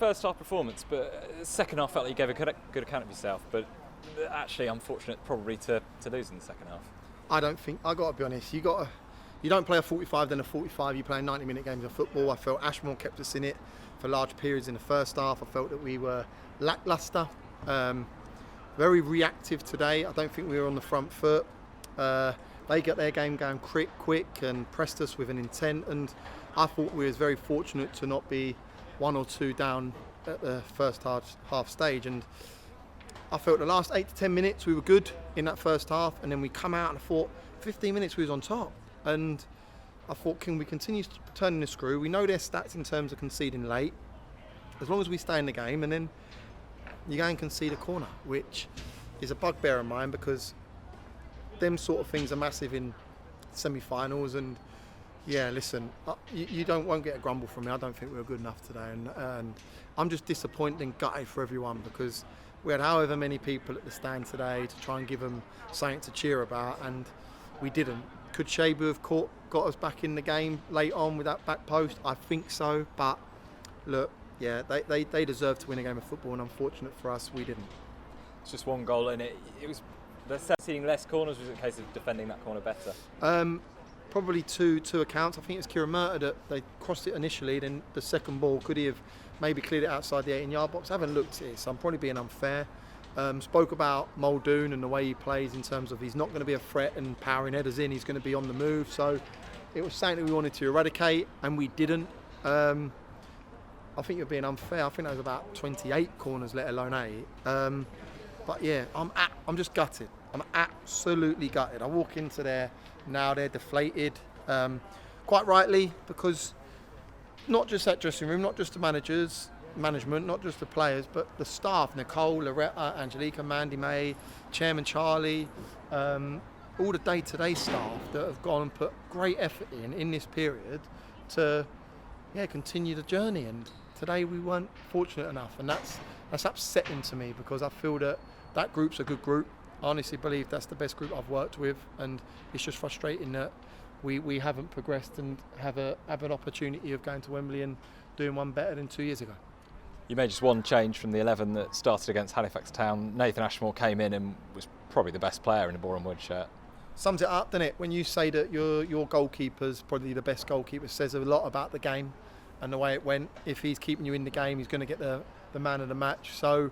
first half performance, but second half felt like you gave a good account of yourself, but actually unfortunate probably to lose in the second half. I don't think, I got to be honest, you don't play a 45 then a 45, you play 90-minute games of football. I felt Ashmore kept us in it for large periods in the first half. I felt that we were lacklustre, very reactive today. I don't think we were on the front foot. They got their game going quick and pressed us with an intent, and I thought we was very fortunate to not be 1 or 2 down at the first half stage. And I felt the last 8 to 10 minutes we were good in that first half, and then we come out and I thought 15 minutes we was on top. And I thought, can we continue turning the screw? We know their stats in terms of conceding late, as long as we stay in the game, and then you go and concede a corner, which is a bugbear of mine because them sort of things are massive in semi-finals. And yeah, listen, you won't get a grumble from me. I don't think we were good enough today, and I'm just disappointed and gutted for everyone because we had however many people at the stand today to try and give them something to cheer about, and we didn't. Could Shabu have got us back in the game late on with that back post? I think so, but look, yeah, they deserve to win a game of football, and unfortunate for us, we didn't. It's just one goal, and it was they're seeing less corners. Was it a case of defending that corner better? Probably two accounts. I think it was Kieran Murtagh that they crossed it initially, then the second ball, could he have maybe cleared it outside the 18-yard box? I haven't looked at it, so I'm probably being unfair. Spoke about Muldoon and the way he plays in terms of he's not going to be a threat and powering headers in, he's going to be on the move. So it was something that we wanted to eradicate, and we didn't. I think you're being unfair. I think that was about 28 corners, let alone 8. But yeah, I'm just gutted. I'm absolutely gutted. I walk into there now, they're deflated, quite rightly, because not just that dressing room, not just the management, not just the players, but the staff, Nicole, Loretta, Angelica, Mandy May, Chairman Charlie, all the day-to-day staff that have gone and put great effort in this period to continue the journey. And today we weren't fortunate enough, and that's upsetting to me because I feel that group's a good group. I honestly believe that's the best group I've worked with, and it's just frustrating that we haven't progressed and have an opportunity of going to Wembley and doing one better than 2 years ago. You made just one change from the 11 that started against Halifax Town. Nathan Ashmore came in and was probably the best player in the Boreham Wood shirt. Sums it up, doesn't it? When you say that your goalkeeper's probably the best goalkeeper, says a lot about the game and the way it went. If he's keeping you in the game, he's going to get the man of the match. So,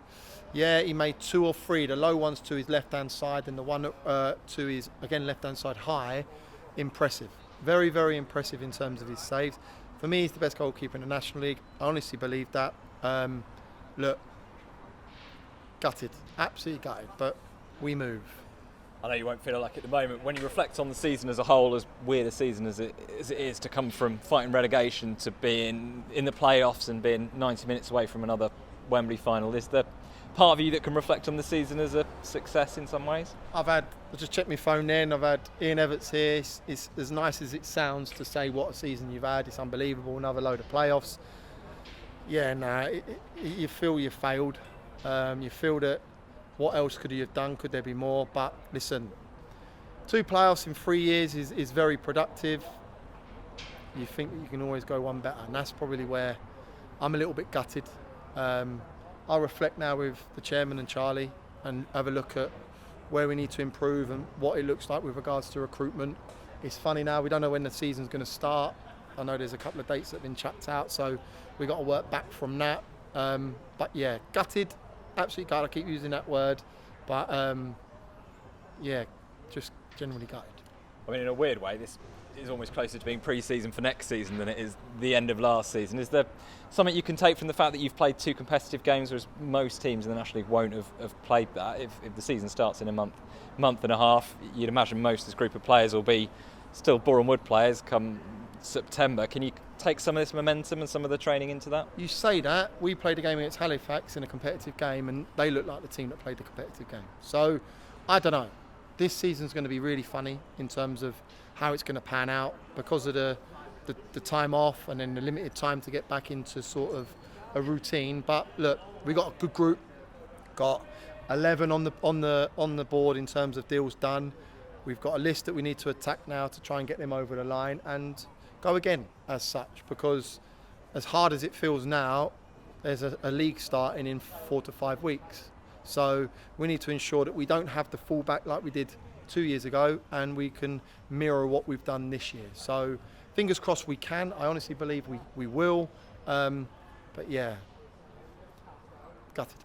yeah, he made 2 or 3. The low ones to his left-hand side and the one to his, again, left-hand side high. Impressive. Very, very impressive in terms of his saves. For me, he's the best goalkeeper in the National League. I honestly believe that. Look, gutted, absolutely gutted, but we move. I know you won't feel like it at the moment. When you reflect on the season as a whole, as weird a season as it is, to come from fighting relegation to being in the playoffs and being 90 minutes away from another Wembley final, is there part of you that can reflect on the season as a success in some ways? I just checked my phone then, I've had Ian Everts here. It's as nice as it sounds to say what a season you've had. It's unbelievable, another load of playoffs. Yeah, you feel you failed. You feel that what else could you have done? Could there be more? But listen, 2 playoffs in 3 years is very productive. You think that you can always go one better, and that's probably where I'm a little bit gutted. I'll reflect now with the chairman and Charlie and have a look at where we need to improve and what it looks like with regards to recruitment. It's funny now, we don't know when the season's going to start. I know there's a couple of dates that have been chucked out, so we've got to work back from that. But yeah, gutted, absolutely gutted. I keep using that word, but yeah, just generally gutted. I mean, in a weird way, this is almost closer to being pre-season for next season than it is the end of last season. Is there something you can take from the fact that you've played 2 competitive games, whereas most teams in the National League won't have played that? If the season starts in a month and a half, you'd imagine most of this group of players will be still Boreham Wood players come September. Can you take some of this momentum and some of the training into that? You say that. We played a game against Halifax in a competitive game, and they look like the team that played the competitive game. So, I don't know. This season's going to be really funny in terms of how it's going to pan out because of the time off and then the limited time to get back into sort of a routine. But look, we got a good group. Got 11 on the board in terms of deals done. We've got a list that we need to attack now to try and get them over the line and go again as such, because as hard as it feels now, there's a league starting in 4 to 5 weeks. So we need to ensure that we don't have the fullback like we did 2 years ago, and we can mirror what we've done this year. So fingers crossed we can. I honestly believe we will. But yeah, gutted.